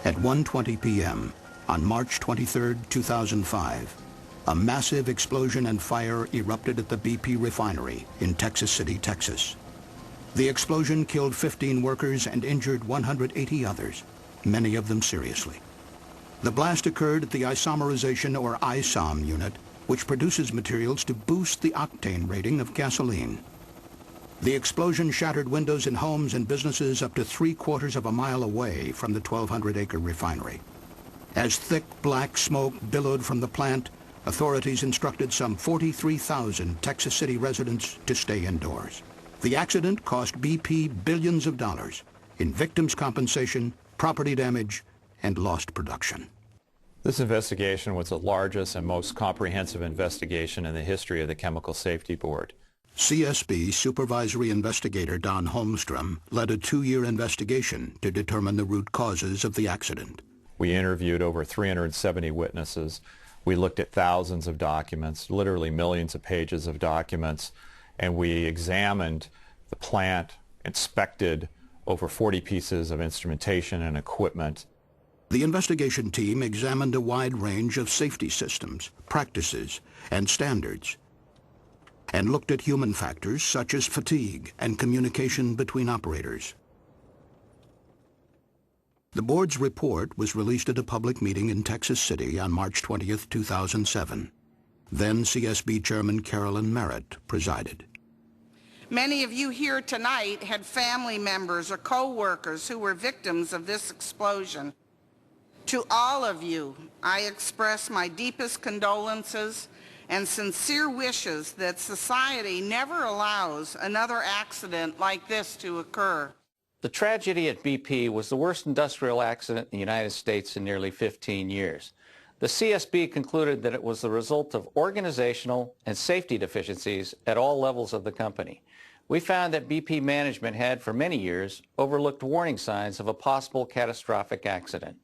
At 1:20 p.m. on March 23, 2005, a massive explosion and fire erupted at the BP refinery in Texas City, Texas. The explosion killed 15 workers and injured 180 others, many of them seriously. The blast occurred at the isomerization or ISOM unit, which produces materials to boost the octane rating of gasoline. The explosion shattered windows in homes and businesses up to 3/4 of a mile away from the 1,200-acre refinery. As thick black smoke billowed from the plant, authorities instructed some 43,000 Texas City residents to stay indoors. The accident cost BP billions of dollars in victims' compensation, property damage, and lost production. This investigation was the largest and most comprehensive investigation in the history of the Chemical Safety Board. CSB supervisory investigator Don Holmstrom led a 2-year investigation to determine the root causes of the accident. We interviewed over 370 witnesses. We looked at thousands of documents, literally millions of pages of documents, and we examined the plant, inspected over 40 pieces of instrumentation and equipment. The investigation team examined a wide range of safety systems, practices, and standards, and looked at human factors such as fatigue and communication between operators. The board's report was released at a public meeting in Texas City on March 20, 2007. Then CSB Chairman Carolyn Merritt presided. Many of you here tonight had family members or co-workers who were victims of this explosion. To all of you, I express my deepest condolences and sincere wishes that society never allows another accident like this to occur. The tragedy at BP was the worst industrial accident in the United States in nearly 15 years. The CSB concluded that it was the result of organizational and safety deficiencies at all levels of the company. We found that BP management had, for many years, overlooked warning signs of a possible catastrophic accident.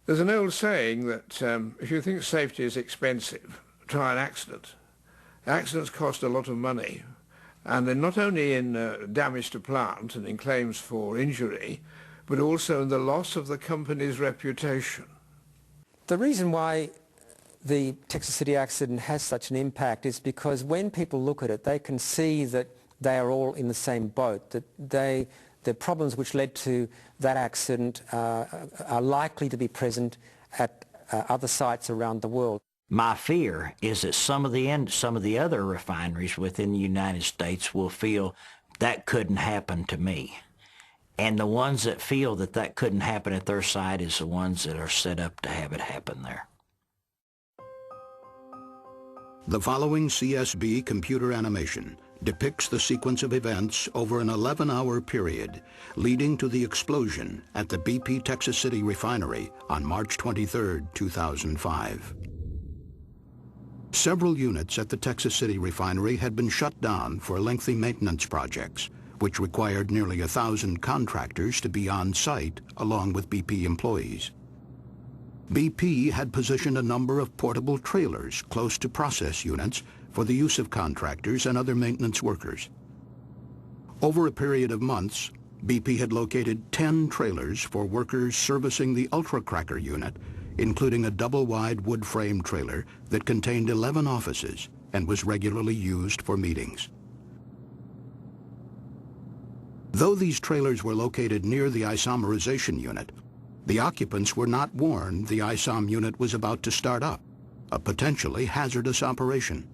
There's an old saying that if you think safety is expensive, try an accident. Accidents cost a lot of money, and they're not only in damage to plant and in claims for injury, but also in the loss of the company's reputation. The reason why the Texas City accident has such an impact is because when people look at it, they can see that they are all in the same boat, that the problems which led to that accident are likely to be present at other sites around the world. My fear is that some of the other refineries within the United States will feel that couldn't happen to me. And the ones that feel that that couldn't happen at their site is the ones that are set up to have it happen there. The following CSB computer animation depicts the sequence of events over an 11-hour period leading to the explosion at the BP Texas City refinery on March 23, 2005. Several units at the Texas City refinery had been shut down for lengthy maintenance projects, which required nearly 1,000 contractors to be on site along with BP employees. BP had positioned a number of portable trailers close to process units for the use of contractors and other maintenance workers. Over a period of months, BP had located 10 trailers for workers servicing the ultra-cracker unit, including a double-wide wood-frame trailer that contained 11 offices and was regularly used for meetings. Though these trailers were located near the isomerization unit, the occupants were not warned the ISOM unit was about to start up, a potentially hazardous operation.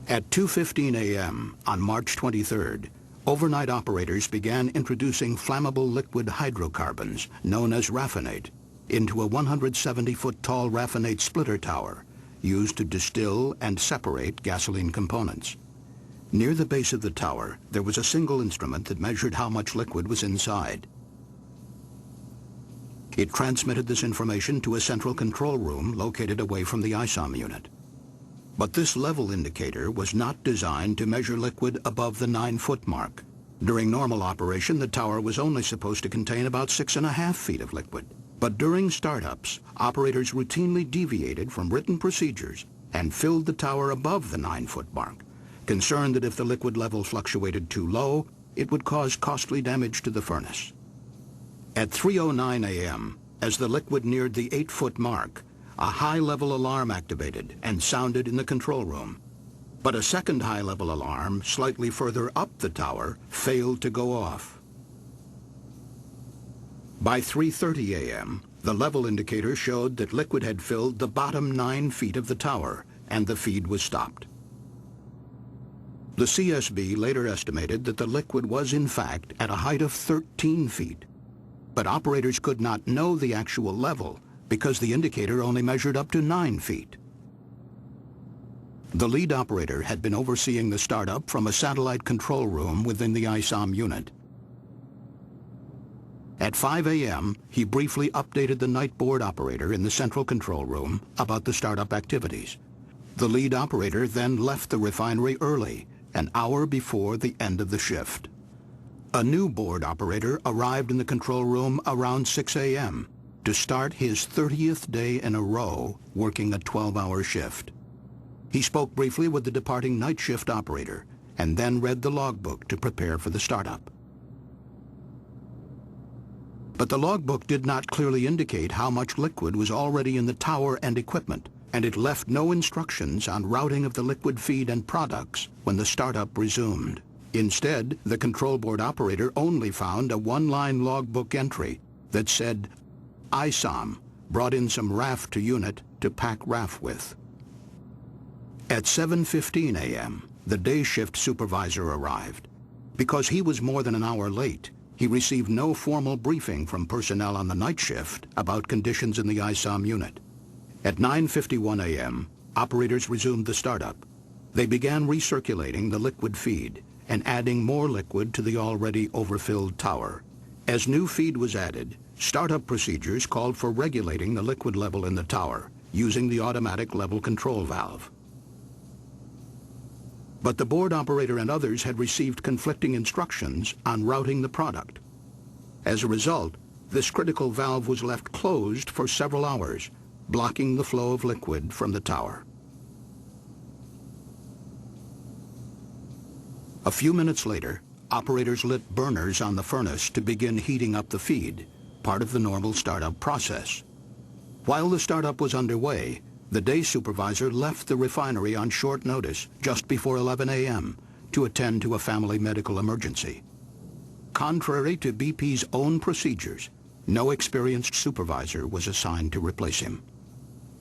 At 2:15 a.m. on March 23rd, overnight operators began introducing flammable liquid hydrocarbons, known as raffinate, into a 170-foot tall raffinate splitter tower used to distill and separate gasoline components. Near the base of the tower, there was a single instrument that measured how much liquid was inside. It transmitted this information to a central control room located away from the ISOM unit. But this level indicator was not designed to measure liquid above the 9-foot mark. During normal operation, the tower was only supposed to contain about 6.5 feet of liquid. But during startups, operators routinely deviated from written procedures and filled the tower above the 9-foot mark, concerned that if the liquid level fluctuated too low, it would cause costly damage to the furnace. At 3:09 a.m., as the liquid neared the 8-foot mark, a high-level alarm activated and sounded in the control room. But a second high-level alarm, slightly further up the tower, failed to go off. By 3:30 a.m., the level indicator showed that liquid had filled the bottom 9 feet of the tower, and the feed was stopped. The CSB later estimated that the liquid was in fact at a height of 13 feet, but operators could not know the actual level because the indicator only measured up to 9 feet. The lead operator had been overseeing the startup from a satellite control room within the ISOM unit. At 5 a.m., he briefly updated the night board operator in the central control room about the startup activities. The lead operator then left the refinery early, an hour before the end of the shift. A new board operator arrived in the control room around 6 a.m. to start his 30th day in a row working a 12-hour shift. He spoke briefly with the departing night shift operator and then read the logbook to prepare for the startup. But the logbook did not clearly indicate how much liquid was already in the tower and equipment, and it left no instructions on routing of the liquid feed and products when the startup resumed. Instead, the control board operator only found a one-line logbook entry that said, ISOM brought in some RAF to unit to pack RAF with. At 7:15 a.m., the day shift supervisor arrived. Because he was more than an hour late, he received no formal briefing from personnel on the night shift about conditions in the ISOM unit. At 9:51 a.m., operators resumed the startup. They began recirculating the liquid feed and adding more liquid to the already overfilled tower. As new feed was added, startup procedures called for regulating the liquid level in the tower using the automatic level control valve. But the board operator and others had received conflicting instructions on routing the product. As a result, this critical valve was left closed for several hours, blocking the flow of liquid from the tower. A few minutes later, operators lit burners on the furnace to begin heating up the feed, part of the normal startup process. While the startup was underway, the day supervisor left the refinery on short notice just before 11 a.m. to attend to a family medical emergency. Contrary to BP's own procedures, no experienced supervisor was assigned to replace him.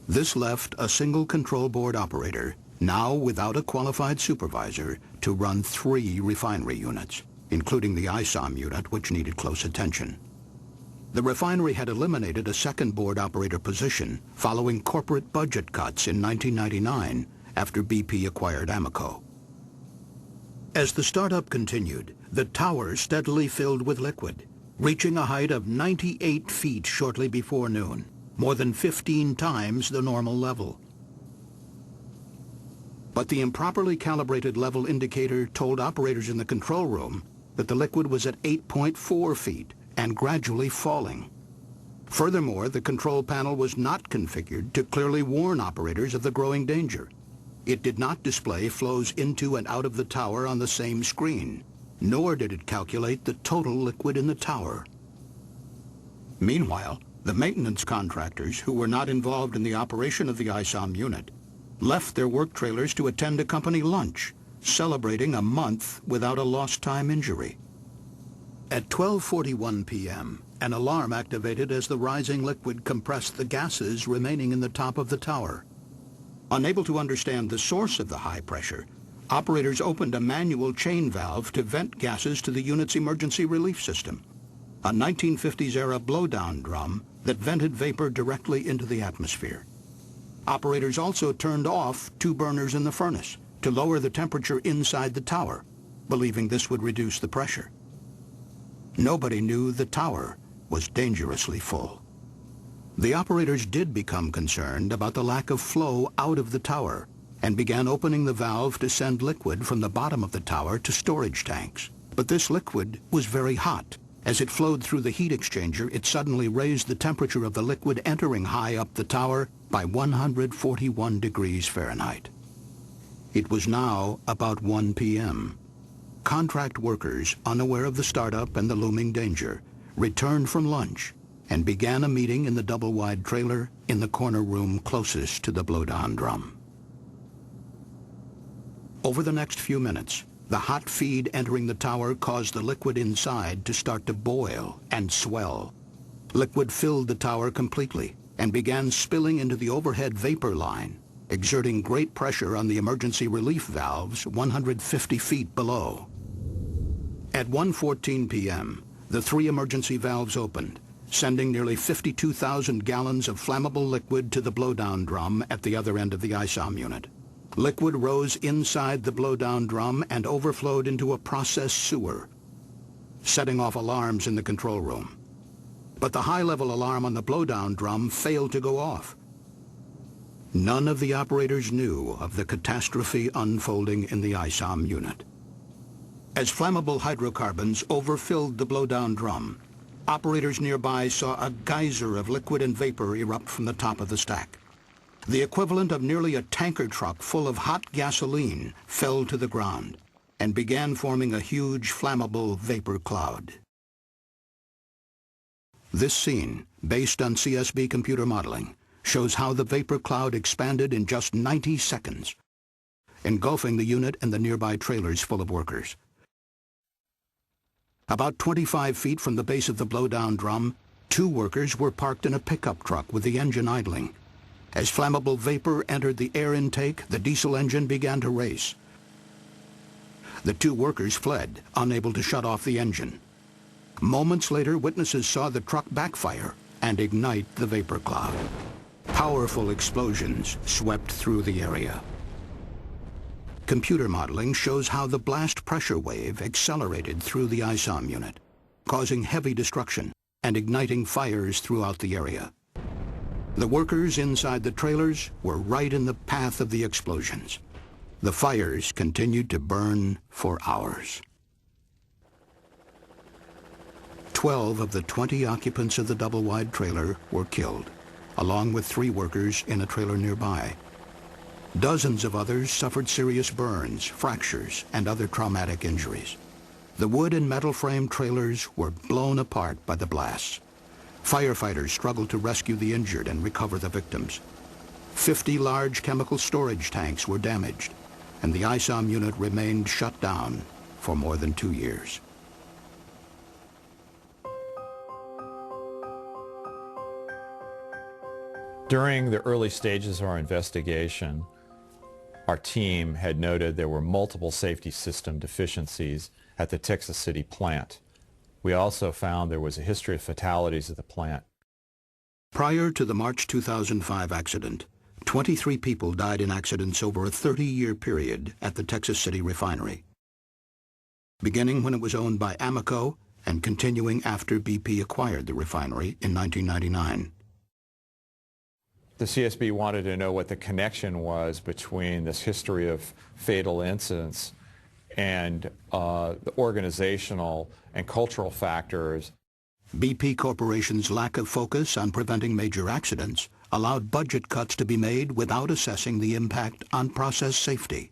This left a single control board operator, now without a qualified supervisor, to run 3 refinery units, including the ISOM unit, which needed close attention. The refinery had eliminated a second board operator position following corporate budget cuts in 1999 after BP acquired Amoco. As the startup continued, the tower steadily filled with liquid, reaching a height of 98 feet shortly before noon, more than 15 times the normal level. But the improperly calibrated level indicator told operators in the control room that the liquid was at 8.4 feet and gradually falling. Furthermore, the control panel was not configured to clearly warn operators of the growing danger. It did not display flows into and out of the tower on the same screen, nor did it calculate the total liquid in the tower. Meanwhile, the maintenance contractors, who were not involved in the operation of the ISOM unit, left their work trailers to attend a company lunch, celebrating a month without a lost time injury. At 12:41 p.m., an alarm activated as the rising liquid compressed the gases remaining in the top of the tower. Unable to understand the source of the high pressure, operators opened a manual chain valve to vent gases to the unit's emergency relief system, a 1950s-era blowdown drum that vented vapor directly into the atmosphere. Operators also turned off 2 burners in the furnace to lower the temperature inside the tower, believing this would reduce the pressure. Nobody knew the tower was dangerously full. The operators did become concerned about the lack of flow out of the tower and began opening the valve to send liquid from the bottom of the tower to storage tanks. But this liquid was very hot. As it flowed through the heat exchanger, it suddenly raised the temperature of the liquid entering high up the tower by 141 degrees Fahrenheit. It was now about 1 p.m. Contract workers, unaware of the startup and the looming danger, returned from lunch and began a meeting in the double-wide trailer in the corner room closest to the blowdown drum. Over the next few minutes, the hot feed entering the tower caused the liquid inside to start to boil and swell. Liquid filled the tower completely and began spilling into the overhead vapor line, exerting great pressure on the emergency relief valves 150 feet below. At 1:14 p.m., the 3 emergency valves opened, sending nearly 52,000 gallons of flammable liquid to the blowdown drum at the other end of the ISOM unit. Liquid rose inside the blowdown drum and overflowed into a process sewer, setting off alarms in the control room. But the high-level alarm on the blowdown drum failed to go off. None of the operators knew of the catastrophe unfolding in the ISOM unit. As flammable hydrocarbons overfilled the blowdown drum, operators nearby saw a geyser of liquid and vapor erupt from the top of the stack. The equivalent of nearly a tanker truck full of hot gasoline fell to the ground and began forming a huge flammable vapor cloud. This scene, based on CSB computer modeling, shows how the vapor cloud expanded in just 90 seconds, engulfing the unit and the nearby trailers full of workers. About 25 feet from the base of the blowdown drum, 2 workers were parked in a pickup truck with the engine idling. As flammable vapor entered the air intake, the diesel engine began to race. The 2 workers fled, unable to shut off the engine. Moments later, witnesses saw the truck backfire and ignite the vapor cloud. Powerful explosions swept through the area. Computer modeling shows how the blast pressure wave accelerated through the ISOM unit, causing heavy destruction and igniting fires throughout the area. The workers inside the trailers were right in the path of the explosions. The fires continued to burn for hours. 12 of the 20 occupants of the double-wide trailer were killed, along with 3 workers in a trailer nearby. Dozens of others suffered serious burns, fractures, and other traumatic injuries. The wood and metal frame trailers were blown apart by the blasts. Firefighters struggled to rescue the injured and recover the victims. 50 large chemical storage tanks were damaged, and the ISOM unit remained shut down for more than 2 years. During the early stages of our investigation, our team had noted there were multiple safety system deficiencies at the Texas City plant. We also found there was a history of fatalities at the plant. Prior to the March 2005 accident, 23 people died in accidents over a 30-year period at the Texas City refinery, beginning when it was owned by Amoco and continuing after BP acquired the refinery in 1999. The CSB wanted to know what the connection was between this history of fatal incidents and the organizational and cultural factors. BP Corporation's lack of focus on preventing major accidents allowed budget cuts to be made without assessing the impact on process safety.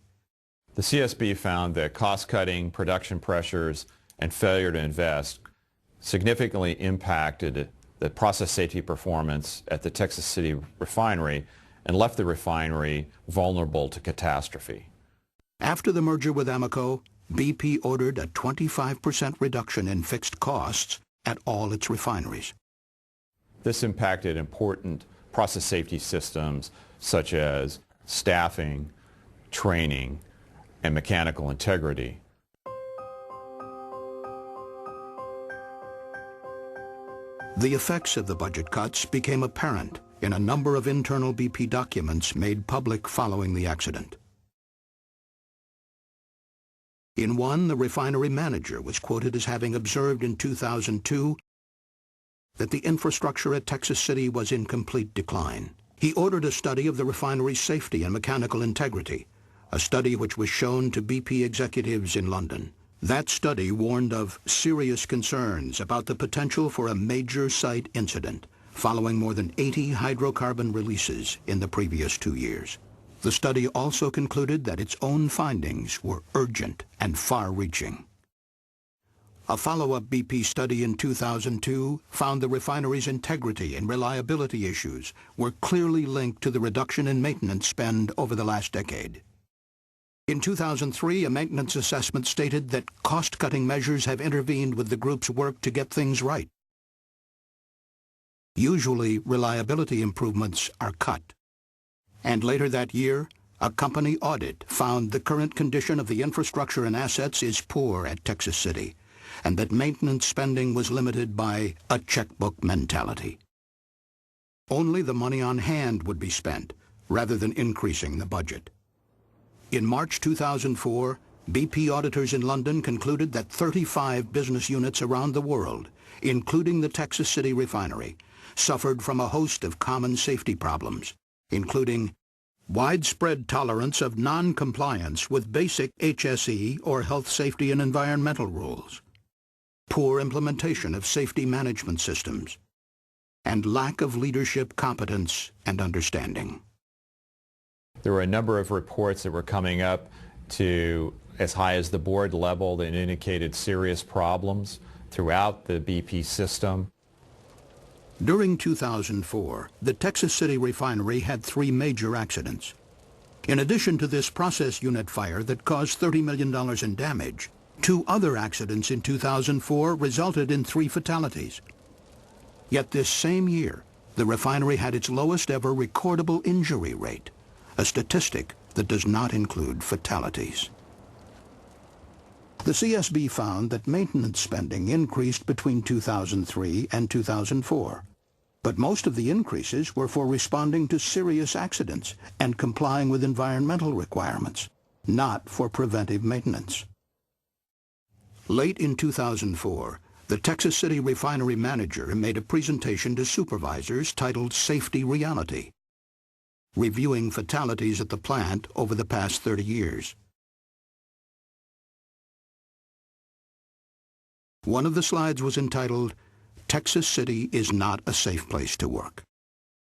The CSB found that cost-cutting, production pressures, and failure to invest significantly impacted the process safety performance at the Texas City refinery and left the refinery vulnerable to catastrophe. After the merger with Amoco, BP ordered a 25% reduction in fixed costs at all its refineries. This impacted important process safety systems such as staffing, training, and mechanical integrity. The effects of the budget cuts became apparent in a number of internal BP documents made public following the accident. In one, the refinery manager was quoted as having observed in 2002 that the infrastructure at Texas City was in complete decline. He ordered a study of the refinery's safety and mechanical integrity, a study which was shown to BP executives in London. That study warned of serious concerns about the potential for a major site incident following more than 80 hydrocarbon releases in the previous 2 years. The study also concluded that its own findings were urgent and far-reaching. A follow-up BP study in 2002 found the refinery's integrity and reliability issues were clearly linked to the reduction in maintenance spend over the last decade. In 2003, a maintenance assessment stated that cost-cutting measures have intervened with the group's work to get things right. Usually, reliability improvements are cut. And later that year, a company audit found the current condition of the infrastructure and assets is poor at Texas City, and that maintenance spending was limited by a checkbook mentality. Only the money on hand would be spent, rather than increasing the budget. In March 2004, BP auditors in London concluded that 35 business units around the world, including the Texas City refinery, suffered from a host of common safety problems, including widespread tolerance of non-compliance with basic HSE or health, safety, and environmental rules, poor implementation of safety management systems, and lack of leadership competence and understanding. There were a number of reports that were coming up to as high as the board level that indicated serious problems throughout the BP system. During 2004, the Texas City refinery had 3 major accidents. In addition to this process unit fire that caused $30 million in damage, 2 other accidents in 2004 resulted in 3 fatalities. Yet this same year, the refinery had its lowest ever recordable injury rate, a statistic that does not include fatalities. The CSB found that maintenance spending increased between 2003 and 2004, but most of the increases were for responding to serious accidents and complying with environmental requirements, not for preventive maintenance. Late in 2004, the Texas City refinery manager made a presentation to supervisors titled Safety Reality, reviewing fatalities at the plant over the past 30 years. One of the slides was entitled, "Texas City is not a safe place to work."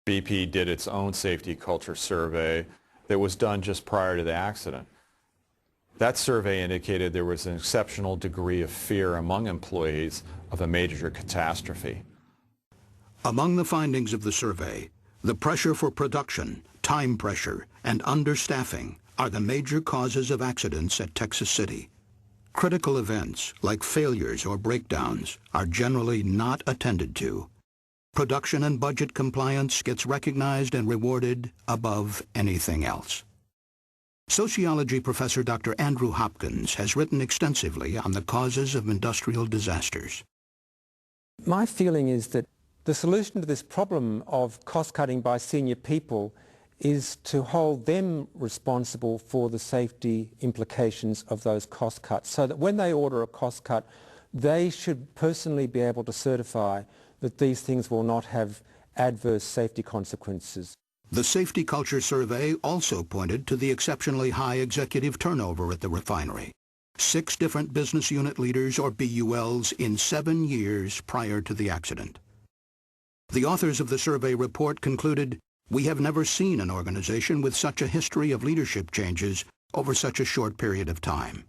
BP did its own safety culture survey that was done just prior to the accident. That survey indicated there was an exceptional degree of fear among employees of a major catastrophe. Among the findings of the survey, the pressure for production, time pressure, and understaffing are the major causes of accidents at Texas City. Critical events, like failures or breakdowns, are generally not attended to. Production and budget compliance gets recognized and rewarded above anything else. Sociology professor Dr. Andrew Hopkins has written extensively on the causes of industrial disasters. My feeling is that the solution to this problem of cost-cutting by senior people is to hold them responsible for the safety implications of those cost cuts, so that when they order a cost cut, they should personally be able to certify that these things will not have adverse safety consequences. The Safety Culture Survey also pointed to the exceptionally high executive turnover at the refinery. 6 different business unit leaders, or BULs, in 7 years prior to the accident. The authors of the survey report concluded, "We have never seen an organization with such a history of leadership changes over such a short period of time."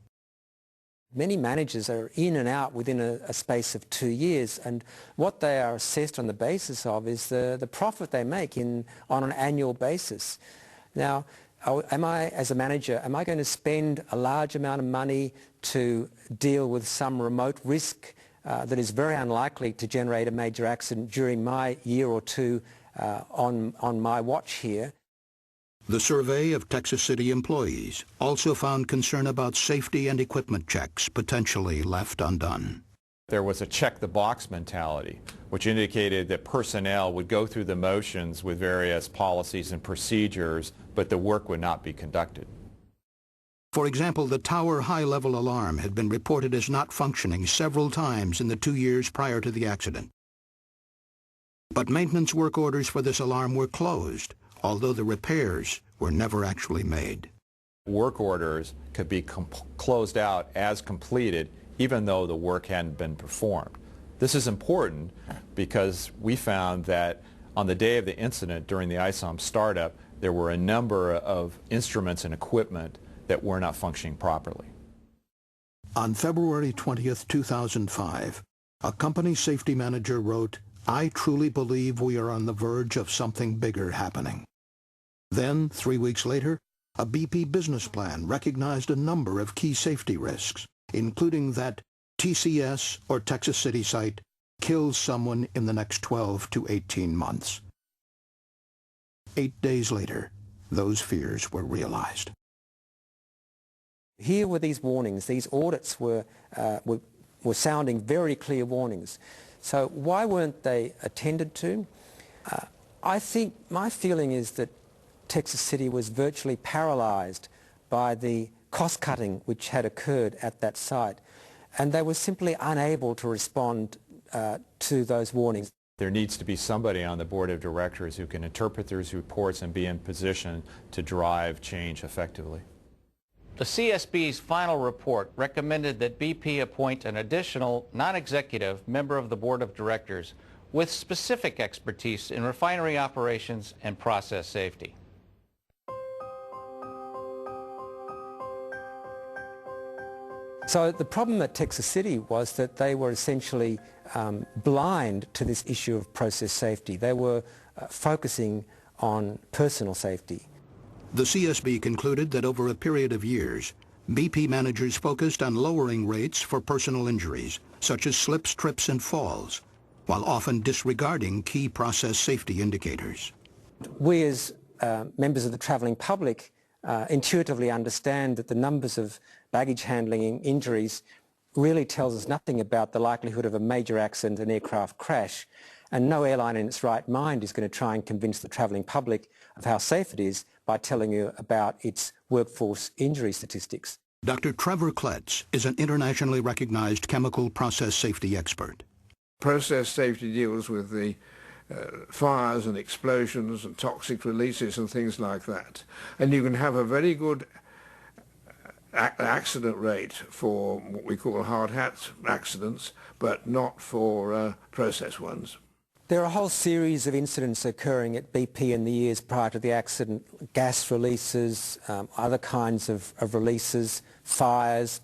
Many managers are in and out within a space of 2 years, and what they are assessed on the basis of is the profit they make on an annual basis. Now, am I, as a manager, am I going to spend a large amount of money to deal with some remote risk that is very unlikely to generate a major accident during my year or two on my watch here? The survey of Texas City employees also found concern about safety and equipment checks potentially left undone. There was a check-the-box mentality, which indicated that personnel would go through the motions with various policies and procedures, but the work would not be conducted. For example, the tower high-level alarm had been reported as not functioning several times in the 2 years prior to the accident. But maintenance work orders for this alarm were closed, although the repairs were never actually made. Work orders could be closed out as completed even though the work hadn't been performed. This is important because we found that on the day of the incident during the ISOM startup, there were a number of instruments and equipment that were not functioning properly. On February 20th, 2005, a company safety manager wrote, "I truly believe we are on the verge of something bigger happening." Then, 3 weeks later, a BP business plan recognized a number of key safety risks, including that TCS, or Texas City site, kills someone in the next 12 to 18 months. 8 days later, those fears were realized. Here were these warnings. These audits were sounding very clear warnings. So why weren't they attended to? I think my feeling is that Texas City was virtually paralyzed by the cost-cutting which had occurred at that site, and they were simply unable to respond to those warnings. There needs to be somebody on the board of directors who can interpret these reports and be in position to drive change effectively. The CSB's final report recommended that BP appoint an additional non-executive member of the board of directors with specific expertise in refinery operations and process safety. So the problem at Texas City was that they were essentially blind to this issue of process safety. They were focusing on personal safety. The CSB concluded that over a period of years, BP managers focused on lowering rates for personal injuries, such as slips, trips, and falls, while often disregarding key process safety indicators. We as members of the travelling public intuitively understand that the numbers of baggage handling injuries really tells us nothing about the likelihood of a major accident, an aircraft crash, and no airline in its right mind is going to try and convince the travelling public of how safe it is by telling you about its workforce injury statistics. Dr. Trevor Kletz is an internationally recognized chemical process safety expert. Process safety deals with the fires and explosions and toxic releases and things like that. And you can have a very good accident rate for what we call hard hat accidents, but not for process ones. There are a whole series of incidents occurring at BP in the years prior to the accident, gas releases, other kinds of releases, fires,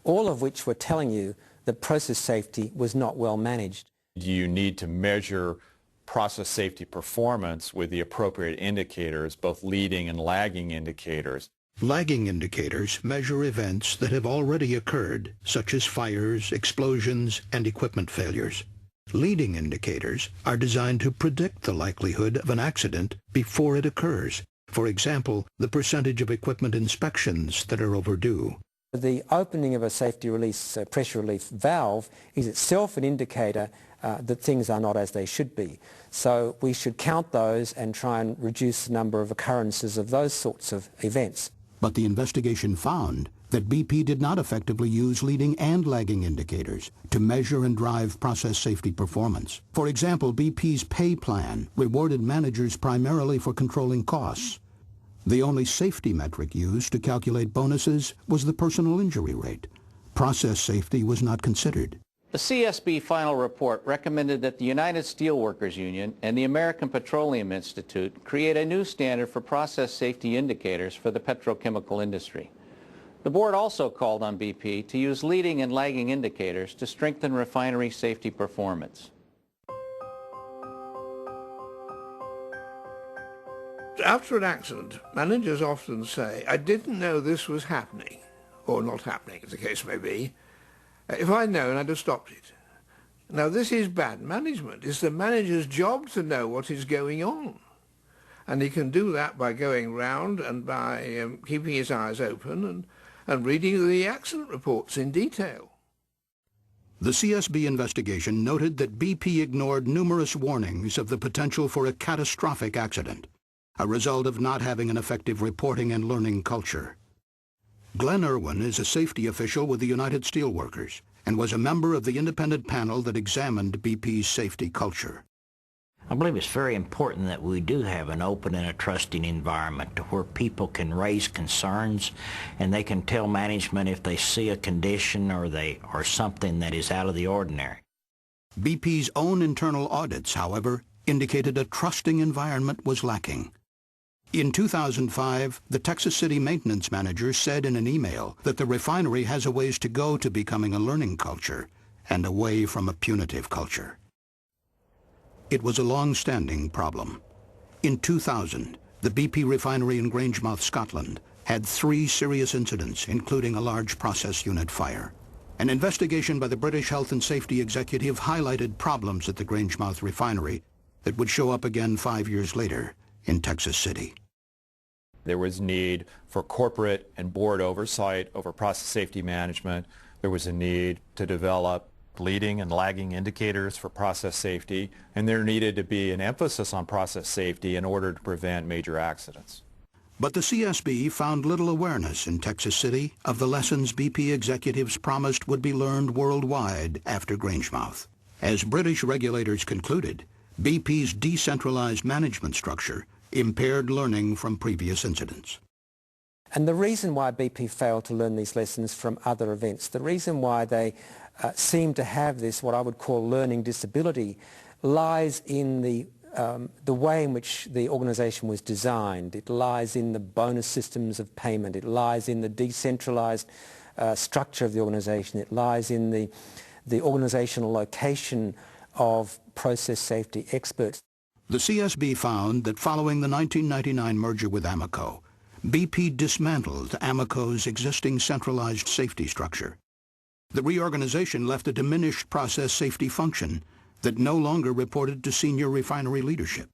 all of which were telling you that process safety was not well managed. You need to measure process safety performance with the appropriate indicators, both leading and lagging indicators. Lagging indicators measure events that have already occurred, such as fires, explosions, and equipment failures. Leading indicators are designed to predict the likelihood of an accident before it occurs. For example, the percentage of equipment inspections that are overdue. The opening of a safety release pressure relief valve is itself an indicator that things are not as they should be. So we should count those and try and reduce the number of occurrences of those sorts of events. But the investigation found that BP did not effectively use leading and lagging indicators to measure and drive process safety performance. For example, BP's pay plan rewarded managers primarily for controlling costs. The only safety metric used to calculate bonuses was the personal injury rate. Process safety was not considered. The CSB final report recommended that the United Steelworkers Union and the American Petroleum Institute create a new standard for process safety indicators for the petrochemical industry. The board also called on BP to use leading and lagging indicators to strengthen refinery safety performance. After an accident, managers often say, "I didn't know this was happening," or not happening, as the case may be. "If I'd known, I'd have stopped it." Now, this is bad management. It's the manager's job to know what is going on. And he can do that by going round and by keeping his eyes open and reading the accident reports in detail. The CSB investigation noted that BP ignored numerous warnings of the potential for a catastrophic accident, a result of not having an effective reporting and learning culture. Glenn Irwin is a safety official with the United Steelworkers and was a member of the independent panel that examined BP's safety culture. I believe it's very important that we do have an open and a trusting environment to where people can raise concerns and they can tell management if they see a condition or something that is out of the ordinary. BP's own internal audits, however, indicated a trusting environment was lacking. In 2005, the Texas City maintenance manager said in an email that the refinery has a ways to go to becoming a learning culture and away from a punitive culture. It was a long-standing problem. In 2000, the BP refinery in Grangemouth, Scotland, had 3 serious incidents, including a large process unit fire. An investigation by the British Health and Safety Executive highlighted problems at the Grangemouth refinery that would show up again 5 years later in Texas City. There was need for corporate and board oversight over process safety management. There was a need to develop leading and lagging indicators for process safety, and there needed to be an emphasis on process safety in order to prevent major accidents. But the CSB found little awareness in Texas City of the lessons BP executives promised would be learned worldwide after Grangemouth. As British regulators concluded, BP's decentralized management structure impaired learning from previous incidents. And the reason why BP failed to learn these lessons from other events, the reason why they seem to have this, what I would call learning disability, lies in the way in which the organisation was designed. It lies in the bonus systems of payment. It lies in the decentralised structure of the organisation. It lies in the organisational location of process safety experts. The CSB found that following the 1999 merger with Amoco, BP dismantled Amoco's existing centralised safety structure. The reorganization left a diminished process safety function that no longer reported to senior refinery leadership.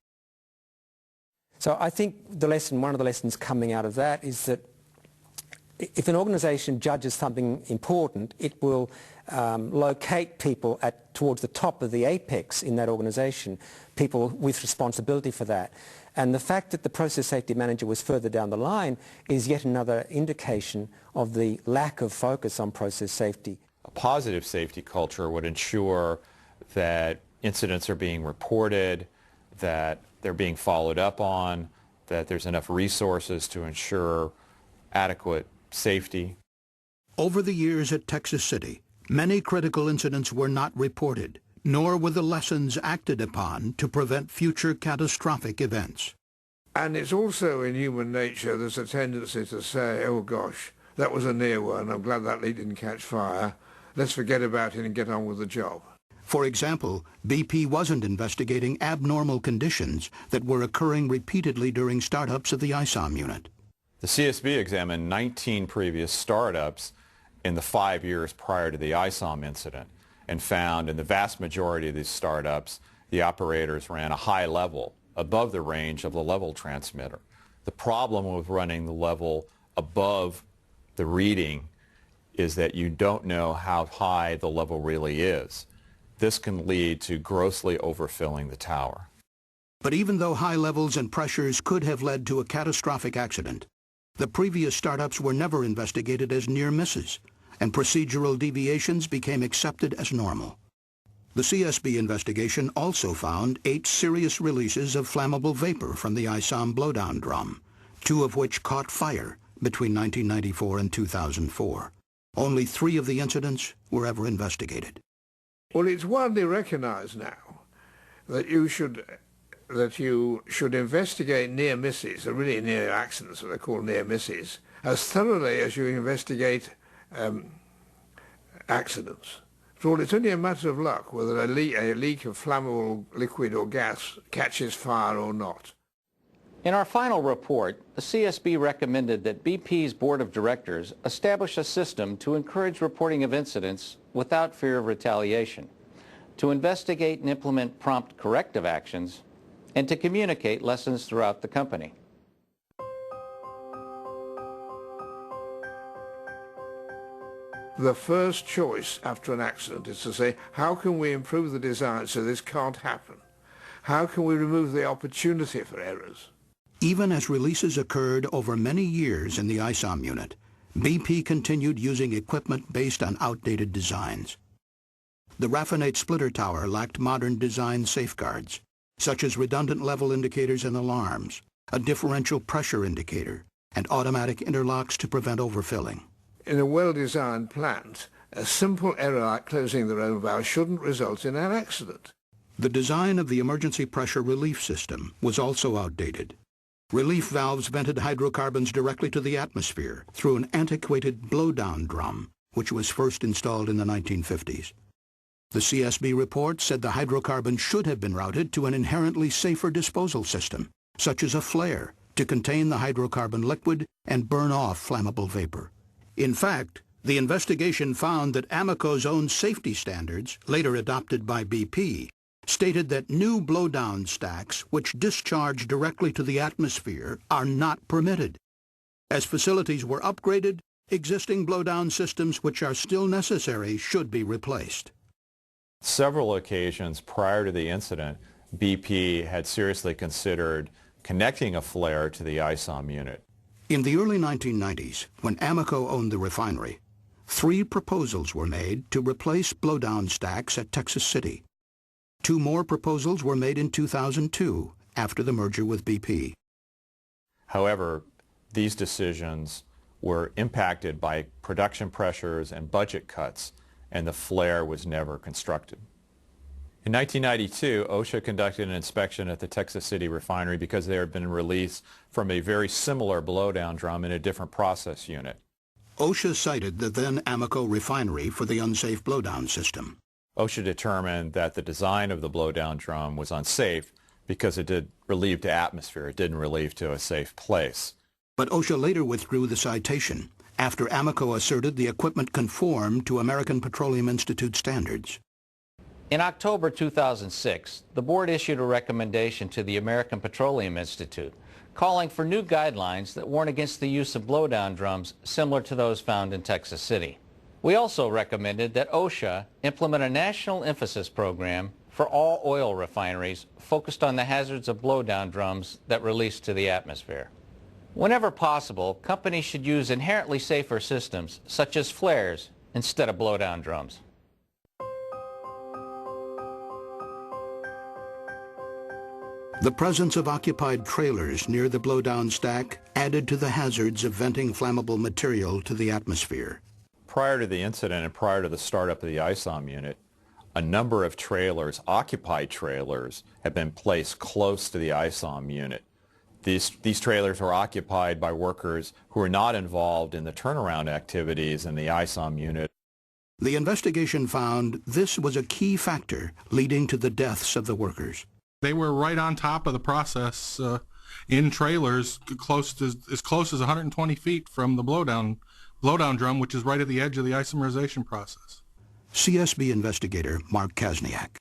So I think one of the lessons coming out of that is that if an organisation judges something important, it will locate people towards the top of the apex in that organisation, people with responsibility for that. And the fact that the process safety manager was further down the line is yet another indication of the lack of focus on process safety. A positive safety culture would ensure that incidents are being reported, that they're being followed up on, that there's enough resources to ensure adequate safety. Over the years at Texas City, many critical incidents were not reported, nor were the lessons acted upon to prevent future catastrophic events. And it's also in human nature, there's a tendency to say, oh gosh, that was a near one, I'm glad that leak didn't catch fire. Let's forget about it and get on with the job. For example, BP wasn't investigating abnormal conditions that were occurring repeatedly during startups of the ISOM unit. The CSB examined 19 previous startups in the 5 years prior to the ISOM incident and found in the vast majority of these startups, the operators ran a high level above the range of the level transmitter. The problem with running the level above the reading is that you don't know how high the level really is. This can lead to grossly overfilling the tower. But even though high levels and pressures could have led to a catastrophic accident, the previous startups were never investigated as near misses, and procedural deviations became accepted as normal. The CSB investigation also found 8 serious releases of flammable vapor from the ISOM blowdown drum, 2 of which caught fire between 1994 and 2004. Only 3 of the incidents were ever investigated. Well, it's widely recognized now that you should investigate near misses, or really near accidents, what they call near misses, as thoroughly as you investigate accidents. After all, it's only a matter of luck whether a leak of flammable liquid or gas catches fire or not. In our final report, the CSB recommended that BP's Board of Directors establish a system to encourage reporting of incidents without fear of retaliation, to investigate and implement prompt corrective actions, and to communicate lessons throughout the company. The first choice after an accident is to say, how can we improve the design so this can't happen? How can we remove the opportunity for errors? Even as releases occurred over many years in the ISOM unit, BP continued using equipment based on outdated designs. The raffinate splitter tower lacked modern design safeguards, such as redundant level indicators and alarms, a differential pressure indicator, and automatic interlocks to prevent overfilling. In a well-designed plant, a simple error like closing the own valve shouldn't result in an accident. The design of the emergency pressure relief system was also outdated. Relief valves vented hydrocarbons directly to the atmosphere through an antiquated blowdown drum, which was first installed in the 1950s. The CSB report said the hydrocarbons should have been routed to an inherently safer disposal system, such as a flare, to contain the hydrocarbon liquid and burn off flammable vapor. In fact, the investigation found that Amoco's own safety standards, later adopted by BP, stated that new blowdown stacks which discharge directly to the atmosphere are not permitted. As facilities were upgraded, existing blowdown systems which are still necessary should be replaced. Several occasions prior to the incident, BP had seriously considered connecting a flare to the ISOM unit. In the early 1990s, when Amoco owned the refinery, 3 proposals were made to replace blowdown stacks at Texas City. 2 more proposals were made in 2002 after the merger with BP. However, these decisions were impacted by production pressures and budget cuts, and the flare was never constructed. In 1992, OSHA conducted an inspection at the Texas City refinery because there had been release from a very similar blowdown drum in a different process unit. OSHA cited the then Amoco refinery for the unsafe blowdown system. OSHA determined that the design of the blowdown drum was unsafe because it did relieve to atmosphere. It didn't relieve to a safe place. But OSHA later withdrew the citation after Amoco asserted the equipment conformed to American Petroleum Institute standards. In October 2006, the board issued a recommendation to the American Petroleum Institute calling for new guidelines that warn against the use of blowdown drums similar to those found in Texas City. We also recommended that OSHA implement a national emphasis program for all oil refineries focused on the hazards of blowdown drums that release to the atmosphere. Whenever possible, companies should use inherently safer systems such as flares instead of blowdown drums. The presence of occupied trailers near the blowdown stack added to the hazards of venting flammable material to the atmosphere. Prior to the incident and prior to the startup of the ISOM unit, a number of trailers, occupied trailers, have been placed close to the ISOM unit. These trailers were occupied by workers who were not involved in the turnaround activities in the ISOM unit. The investigation found this was a key factor leading to the deaths of the workers. They were right on top of the process in trailers as close as 120 feet from the blowdown drum, which is right at the edge of the isomerization process. CSB investigator Mark Kasniak.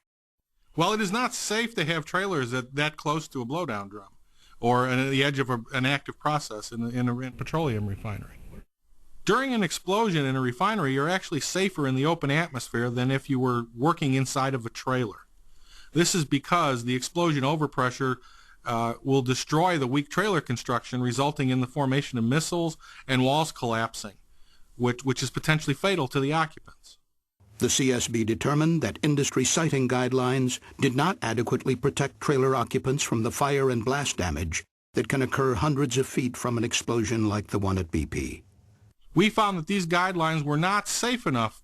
Well, it is not safe to have trailers that close to a blowdown drum or at the edge of an active process in a petroleum refinery. During an explosion in a refinery, you're actually safer in the open atmosphere than if you were working inside of a trailer. This is because the explosion overpressure will destroy the weak trailer construction, resulting in the formation of missiles and walls collapsing, which is potentially fatal to the occupants. The CSB determined that industry siting guidelines did not adequately protect trailer occupants from the fire and blast damage that can occur hundreds of feet from an explosion like the one at BP. We found that these guidelines were not safe enough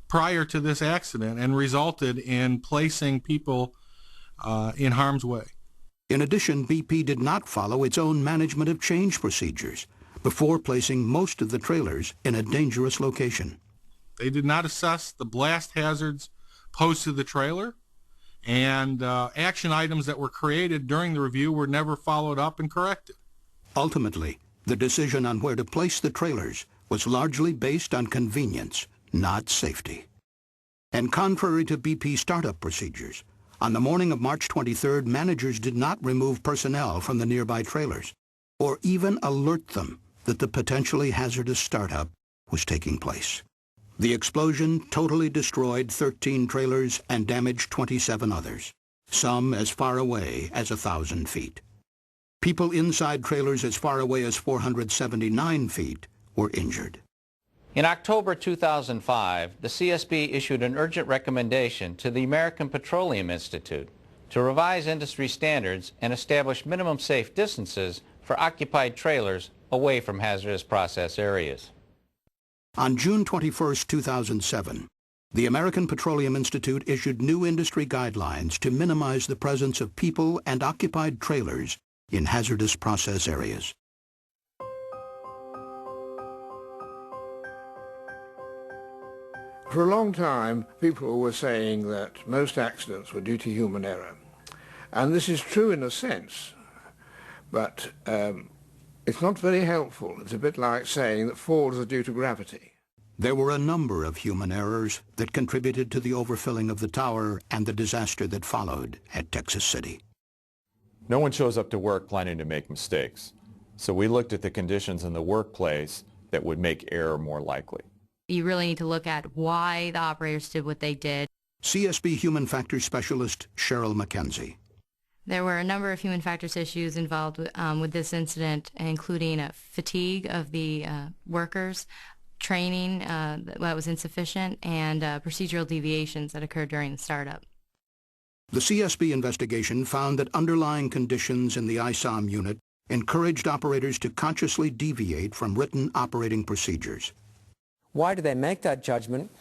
prior to this accident and resulted in placing people in harm's way. In addition, BP did not follow its own management of change procedures before placing most of the trailers in a dangerous location. They did not assess the blast hazards posed to the trailer, and action items that were created during the review were never followed up and corrected. Ultimately, the decision on where to place the trailers was largely based on convenience, not safety. And contrary to BP startup procedures, on the morning of March 23rd, managers did not remove personnel from the nearby trailers or even alert them that the potentially hazardous startup was taking place. The explosion totally destroyed 13 trailers and damaged 27 others, some as far away as 1,000 feet. People inside trailers as far away as 479 feet were injured. In October 2005, the CSB issued an urgent recommendation to the American Petroleum Institute to revise industry standards and establish minimum safe distances for occupied trailers away from hazardous process areas. On June 21, 2007, the American Petroleum Institute issued new industry guidelines to minimize the presence of people and occupied trailers in hazardous process areas. For a long time, people were saying that most accidents were due to human error. And this is true in a sense, but it's not very helpful. It's a bit like saying that falls are due to gravity. There were a number of human errors that contributed to the overfilling of the tower and the disaster that followed at Texas City. No one shows up to work planning to make mistakes. So we looked at the conditions in the workplace that would make error more likely. You really need to look at why the operators did what they did. CSB Human Factors Specialist Cheryl McKenzie. There were a number of human factors issues involved with this incident, including fatigue of the workers, training that was insufficient, and procedural deviations that occurred during the startup. The CSB investigation found that underlying conditions in the ISOM unit encouraged operators to consciously deviate from written operating procedures. Why did they make that judgment?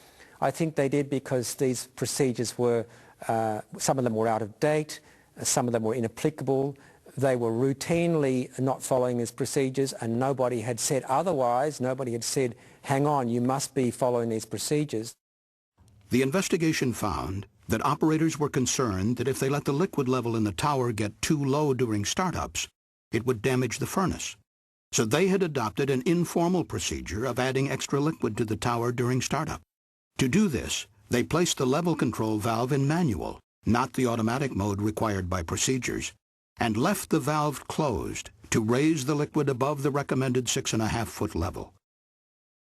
I think they did because these procedures were, some of them were out of date, some of them were inapplicable. They were routinely not following these procedures, and nobody had said otherwise. Nobody had said, hang on, you must be following these procedures. The investigation found that operators were concerned that if they let the liquid level in the tower get too low during startups, it would damage the furnace. So they had adopted an informal procedure of adding extra liquid to the tower during startup. To do this, they placed the level control valve in manual, not the automatic mode required by procedures, and left the valve closed to raise the liquid above the recommended 6.5-foot level.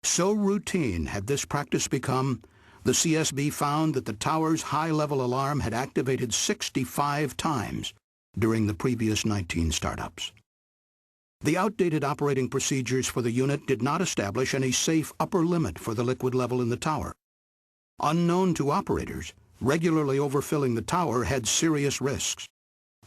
So routine had this practice become, the CSB found that the tower's high-level alarm had activated 65 times during the previous 19 startups. The outdated operating procedures for the unit did not establish any safe upper limit for the liquid level in the tower. Unknown to operators, regularly overfilling the tower had serious risks.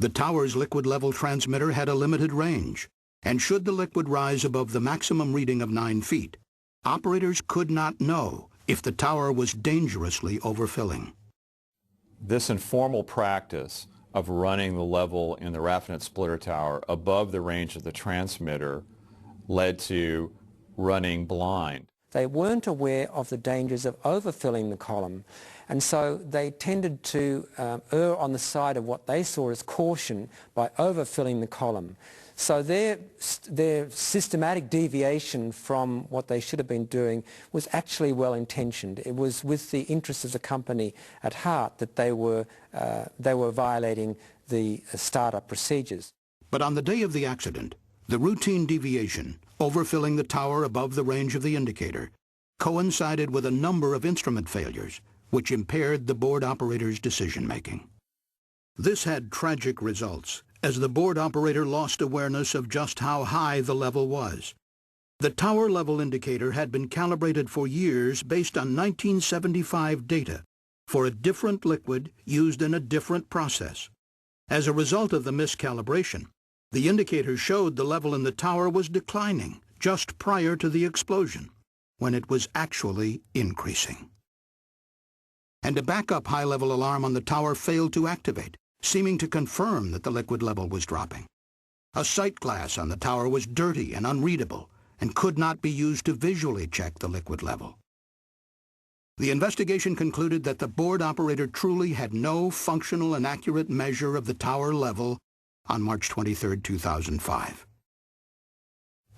The tower's liquid level transmitter had a limited range, and should the liquid rise above the maximum reading of 9 feet, operators could not know if the tower was dangerously overfilling. This informal practice of running the level in the raffinet splitter tower above the range of the transmitter led to running blind. They weren't aware of the dangers of overfilling the column, and so they tended to err on the side of what they saw as caution by overfilling the column. So their systematic deviation from what they should have been doing was actually well-intentioned. It was with the interests of the company at heart that they were violating the startup procedures. But on the day of the accident, the routine deviation, overfilling the tower above the range of the indicator, coincided with a number of instrument failures, which impaired the board operator's decision-making. This had tragic results, as the board operator lost awareness of just how high the level was. The tower level indicator had been calibrated for years based on 1975 data for a different liquid used in a different process. As a result of the miscalibration, the indicator showed the level in the tower was declining just prior to the explosion, when it was actually increasing. And a backup high-level alarm on the tower failed to activate, seeming to confirm that the liquid level was dropping. A sight glass on the tower was dirty and unreadable and could not be used to visually check the liquid level. The investigation concluded that the board operator truly had no functional and accurate measure of the tower level on March 23, 2005.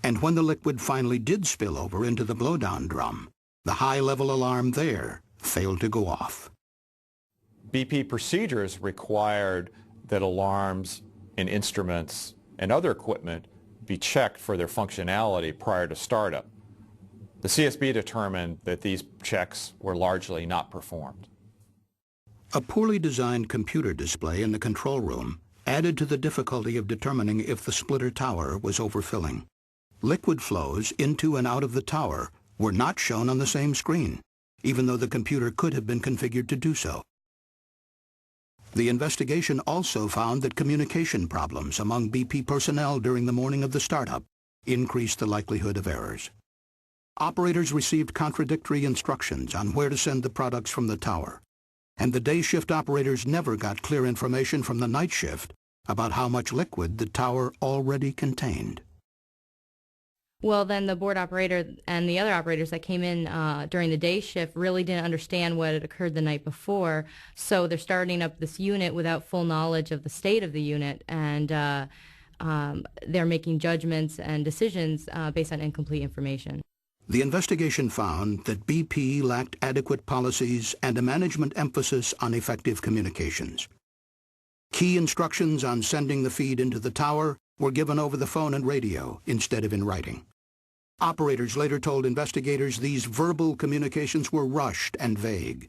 And when the liquid finally did spill over into the blowdown drum, the high-level alarm there failed to go off. BP procedures required that alarms and instruments and other equipment be checked for their functionality prior to startup. The CSB determined that these checks were largely not performed. A poorly designed computer display in the control room added to the difficulty of determining if the splitter tower was overfilling. Liquid flows into and out of the tower were not shown on the same screen, even though the computer could have been configured to do so. The investigation also found that communication problems among BP personnel during the morning of the startup increased the likelihood of errors. Operators received contradictory instructions on where to send the products from the tower, and the day shift operators never got clear information from the night shift about how much liquid the tower already contained. Well, then the board operator and the other operators that came in during the day shift really didn't understand what had occurred the night before, so they're starting up this unit without full knowledge of the state of the unit, and they're making judgments and decisions based on incomplete information. The investigation found that BP lacked adequate policies and a management emphasis on effective communications. Key instructions on sending the feed into the tower were given over the phone and radio instead of in writing. Operators later told investigators these verbal communications were rushed and vague.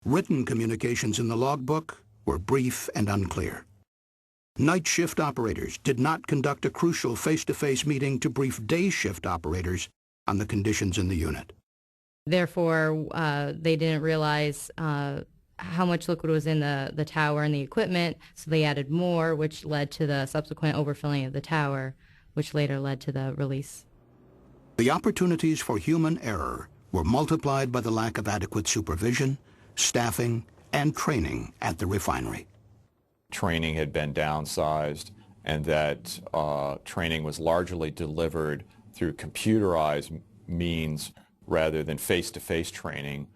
Written communications in the logbook were brief and unclear. Night shift operators did not conduct a crucial face-to-face meeting to brief day shift operators on the conditions in the unit. Therefore, they didn't realize how much liquid was in the tower and the equipment, so they added more, which led to the subsequent overfilling of the tower, which later led to the release. The opportunities for human error were multiplied by the lack of adequate supervision, staffing, and training at the refinery. Training had been downsized, and that training was largely delivered through computerized means rather than face-to-face training.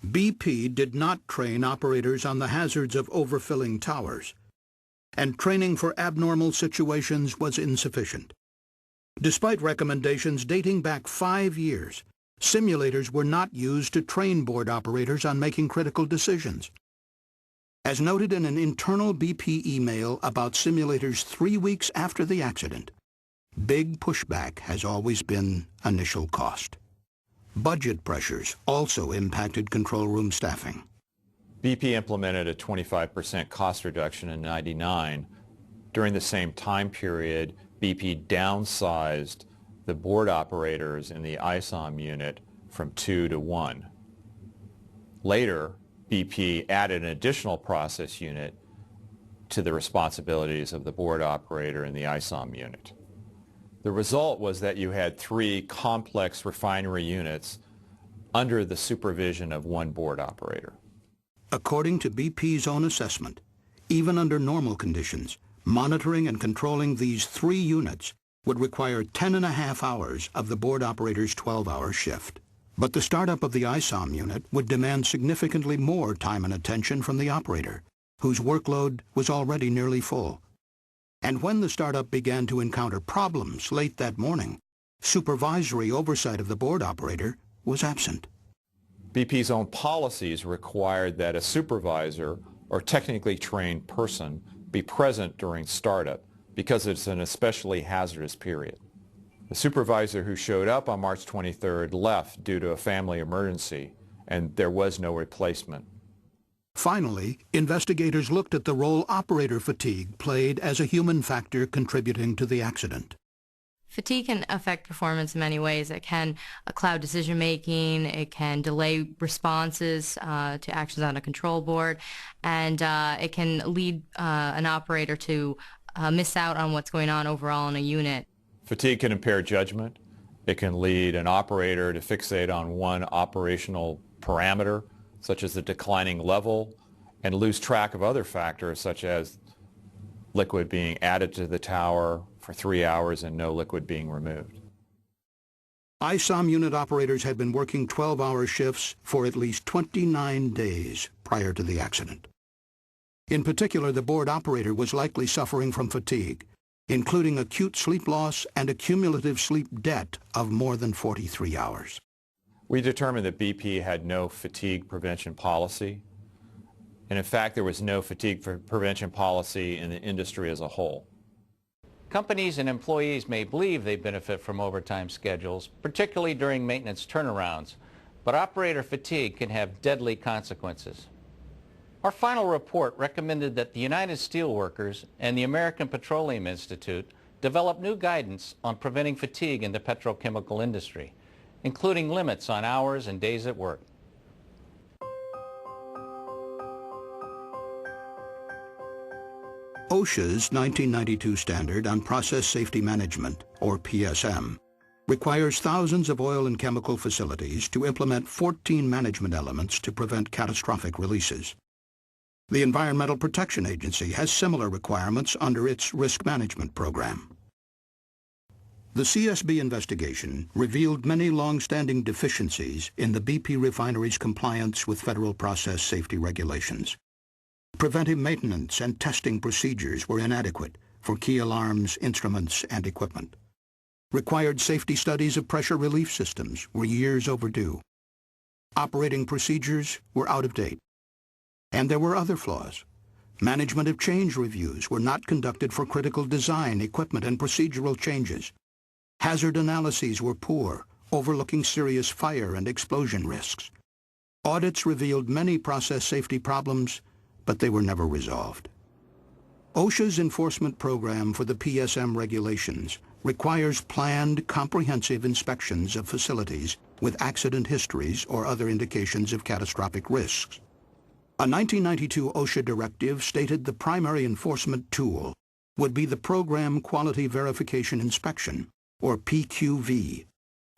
BP did not train operators on the hazards of overfilling towers, and training for abnormal situations was insufficient. Despite recommendations dating back 5 years, simulators were not used to train board operators on making critical decisions. As noted in an internal BP email about simulators 3 weeks after the accident, big pushback has always been initial cost. Budget pressures also impacted control room staffing. BP implemented a 25% cost reduction in '99. During the same time period, BP downsized the board operators in the ISOM unit from 2 to 1. Later, BP added an additional process unit to the responsibilities of the board operator in the ISOM unit. The result was that you had 3 complex refinery units under the supervision of one board operator. According to BP's own assessment, even under normal conditions, monitoring and controlling these 3 units would require 10.5 hours of the board operator's 12-hour shift. But the startup of the ISOM unit would demand significantly more time and attention from the operator, whose workload was already nearly full. And when the startup began to encounter problems late that morning, supervisory oversight of the board operator was absent. BP's own policies required that a supervisor or technically trained person be present during startup because it's an especially hazardous period. The supervisor who showed up on March 23rd left due to a family emergency, and there was no replacement. Finally, investigators looked at the role operator fatigue played as a human factor contributing to the accident. Fatigue can affect performance in many ways. It can cloud decision-making, it can delay responses to actions on a control board, and it can lead an operator to miss out on what's going on overall in a unit. Fatigue can impair judgment. It can lead an operator to fixate on one operational parameter, such as the declining level, and lose track of other factors, such as liquid being added to the tower for 3 hours and no liquid being removed. ISOM unit operators had been working 12-hour shifts for at least 29 days prior to the accident. In particular, the board operator was likely suffering from fatigue, including acute sleep loss and a cumulative sleep debt of more than 43 hours. We determined that BP had no fatigue prevention policy, and in fact there was no fatigue prevention policy in the industry as a whole. Companies and employees may believe they benefit from overtime schedules, particularly during maintenance turnarounds, but operator fatigue can have deadly consequences. Our final report recommended that the United Steelworkers and the American Petroleum Institute develop new guidance on preventing fatigue in the petrochemical industry, including limits on hours and days at work. OSHA's 1992 Standard on Process Safety Management, or PSM, requires thousands of oil and chemical facilities to implement 14 management elements to prevent catastrophic releases. The Environmental Protection Agency has similar requirements under its risk management program. The CSB investigation revealed many long-standing deficiencies in the BP refinery's compliance with federal process safety regulations. Preventive maintenance and testing procedures were inadequate for key alarms, instruments, and equipment. Required safety studies of pressure relief systems were years overdue. Operating procedures were out of date. And there were other flaws. Management of change reviews were not conducted for critical design, equipment, and procedural changes. Hazard analyses were poor, overlooking serious fire and explosion risks. Audits revealed many process safety problems, but they were never resolved. OSHA's enforcement program for the PSM regulations requires planned, comprehensive inspections of facilities with accident histories or other indications of catastrophic risks. A 1992 OSHA directive stated the primary enforcement tool would be the Program Quality Verification Inspection, or PQV,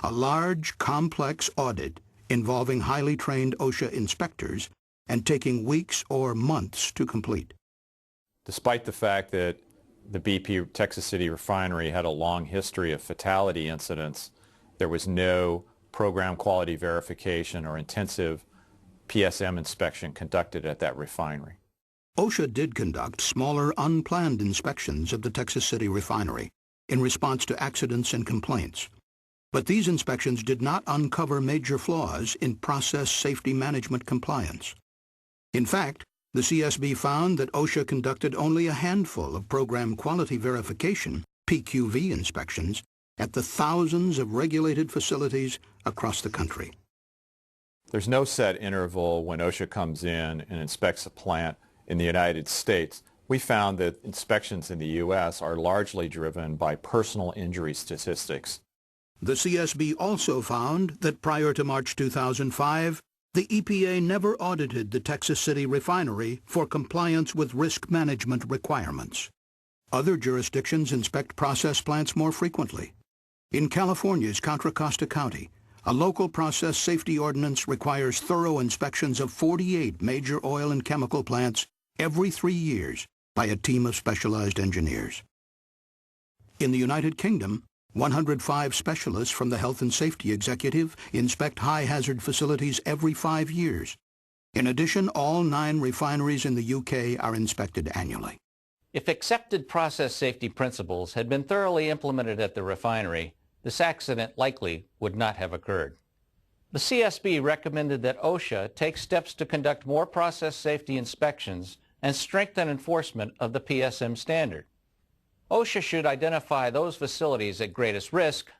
a large, complex audit involving highly trained OSHA inspectors and taking weeks or months to complete. Despite the fact that the BP Texas City refinery had a long history of fatality incidents, there was no program quality verification or intensive PSM inspection conducted at that refinery. OSHA did conduct smaller, unplanned inspections of the Texas City refinery in response to accidents and complaints. But these inspections did not uncover major flaws in process safety management compliance. In fact, the CSB found that OSHA conducted only a handful of program quality verification, PQV inspections, at the thousands of regulated facilities across the country. There's no set interval when OSHA comes in and inspects a plant in the United States. We found that inspections in the U.S. are largely driven by personal injury statistics. The CSB also found that prior to March 2005, the EPA never audited the Texas City refinery for compliance with risk management requirements. Other jurisdictions inspect process plants more frequently. In California's Contra Costa County, a local process safety ordinance requires thorough inspections of 48 major oil and chemical plants every 3 years by a team of specialized engineers. In the United Kingdom, 105 specialists from the Health and Safety Executive inspect high-hazard facilities every 5 years. In addition, all 9 refineries in the UK are inspected annually. If accepted process safety principles had been thoroughly implemented at the refinery, this accident likely would not have occurred. The CSB recommended that OSHA take steps to conduct more process safety inspections and strengthen enforcement of the PSM standard. OSHA should identify those facilities at greatest risk,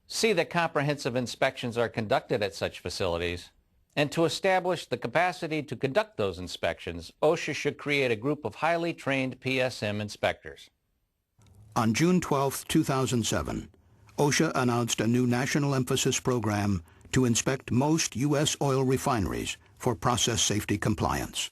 see that comprehensive inspections are conducted at such facilities, and to establish the capacity to conduct those inspections, OSHA should create a group of highly trained PSM inspectors. On June 12, 2007, OSHA announced a new national emphasis program to inspect most U.S. oil refineries for process safety compliance.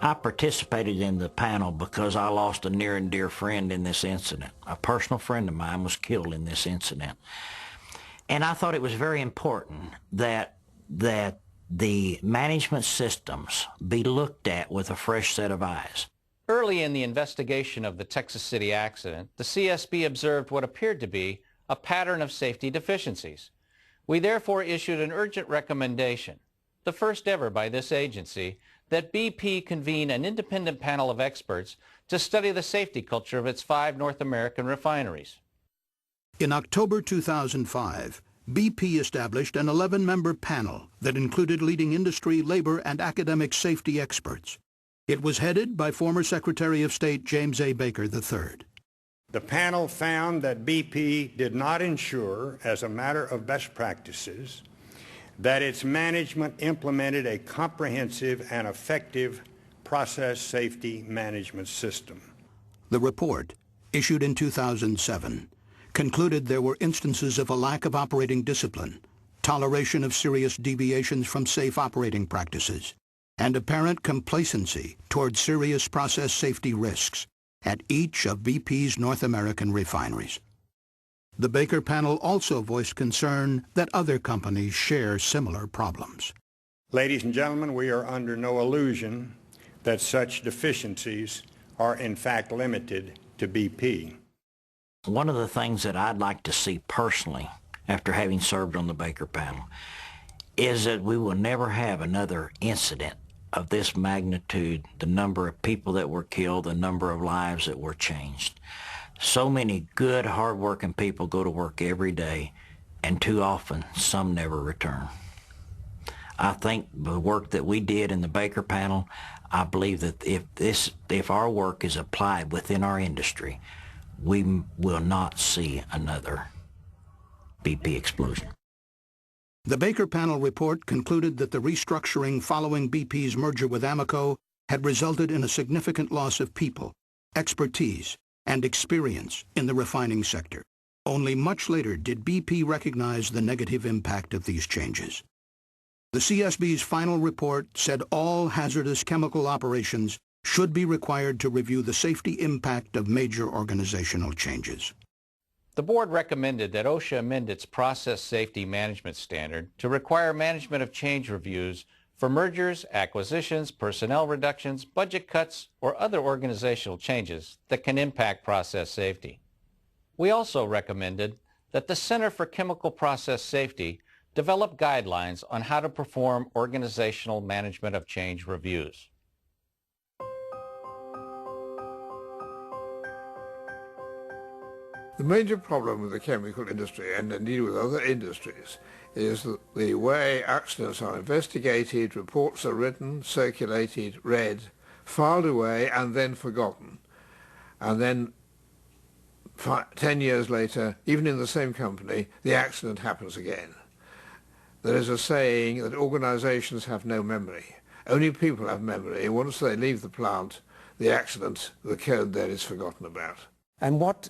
I participated in the panel because I lost a near and dear friend in this incident. A personal friend of mine was killed in this incident. And I thought it was very important that the management systems be looked at with a fresh set of eyes. Early in the investigation of the Texas City accident, the CSB observed what appeared to be a pattern of safety deficiencies. We therefore issued an urgent recommendation, the first ever by this agency, that BP convene an independent panel of experts to study the safety culture of its 5 North American refineries. In October 2005, BP established an 11-member panel that included leading industry, labor, and academic safety experts. It was headed by former Secretary of State James A. Baker III. The panel found that BP did not ensure, as a matter of best practices, that its management implemented a comprehensive and effective process safety management system. The report, issued in 2007, concluded there were instances of a lack of operating discipline, toleration of serious deviations from safe operating practices, and apparent complacency toward serious process safety risks at each of BP's North American refineries. The Baker panel also voiced concern that other companies share similar problems. Ladies and gentlemen, we are under no illusion that such deficiencies are in fact limited to BP. One of the things that I'd like to see personally, after having served on the Baker panel, is that we will never have another incident of this magnitude, the number of people that were killed, the number of lives that were changed. So many good, hard-working people go to work every day, and too often, some never return. I think the work that we did in the Baker panel, I believe that if our work is applied within our industry, we will not see another BP explosion. The Baker panel report concluded that the restructuring following BP's merger with Amoco had resulted in a significant loss of people, expertise, and experience in the refining sector. Only much later did BP recognize the negative impact of these changes. The CSB's final report said all hazardous chemical operations should be required to review the safety impact of major organizational changes. The board recommended that OSHA amend its process safety management standard to require management of change reviews for mergers, acquisitions, personnel reductions, budget cuts, or other organizational changes that can impact process safety. We also recommended that the Center for Chemical Process Safety develop guidelines on how to perform organizational management of change reviews. The major problem with the chemical industry, and indeed with other industries, is that the way accidents are investigated, reports are written, circulated, read, filed away, and then forgotten. And then 10 years later, even in the same company, the accident happens again. There is a saying that organizations have no memory. Only people have memory. Once they leave the plant, the accident, the code there is forgotten about. And what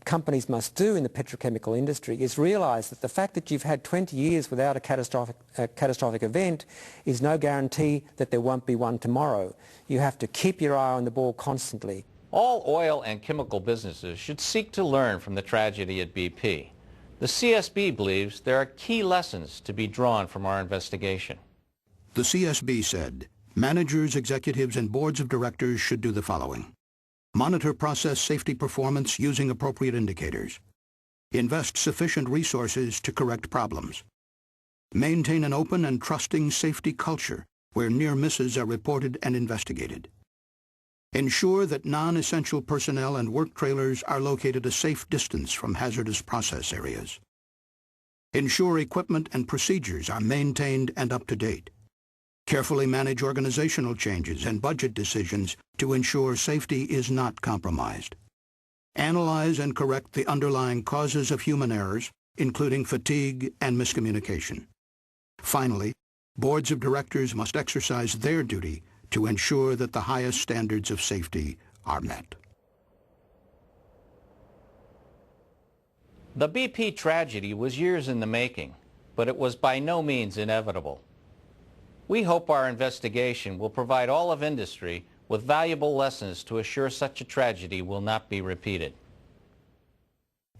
companies must do in the petrochemical industry is realize that the fact that you've had 20 years without a catastrophic event is no guarantee that there won't be one tomorrow. You have to keep your eye on the ball constantly. All oil and chemical businesses should seek to learn from the tragedy at BP. The CSB believes there are key lessons to be drawn from our investigation. The CSB said, managers, executives, and boards of directors should do the following. Monitor process safety performance using appropriate indicators. Invest sufficient resources to correct problems. Maintain an open and trusting safety culture where near misses are reported and investigated. Ensure that non-essential personnel and work trailers are located a safe distance from hazardous process areas. Ensure equipment and procedures are maintained and up to date. Carefully manage organizational changes and budget decisions to ensure safety is not compromised. Analyze and correct the underlying causes of human errors, including fatigue and miscommunication. Finally, boards of directors must exercise their duty to ensure that the highest standards of safety are met. The BP tragedy was years in the making, but it was by no means inevitable. We hope our investigation will provide all of industry with valuable lessons to assure such a tragedy will not be repeated.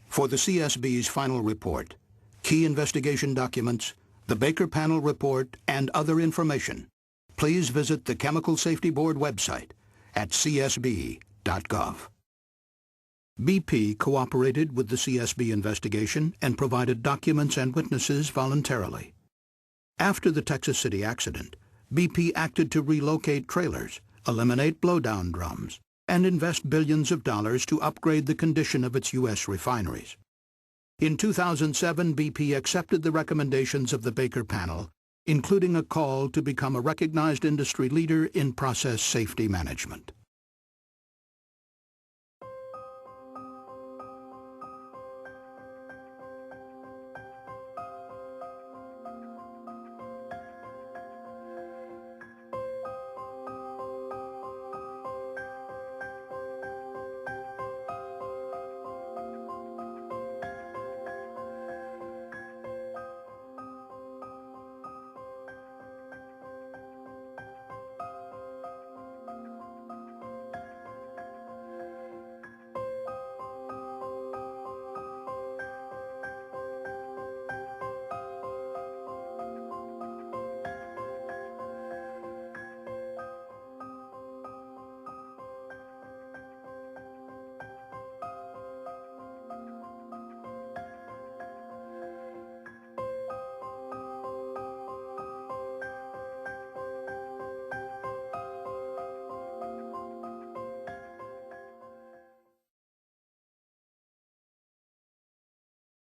For the CSB's final report, key investigation documents, the Baker panel report, and other information, please visit the Chemical Safety Board website at csb.gov. BP cooperated with the CSB investigation and provided documents and witnesses voluntarily. After the Texas City accident, BP acted to relocate trailers, eliminate blowdown drums, and invest billions of dollars to upgrade the condition of its U.S. refineries. In 2007, BP accepted the recommendations of the Baker panel, including a call to become a recognized industry leader in process safety management.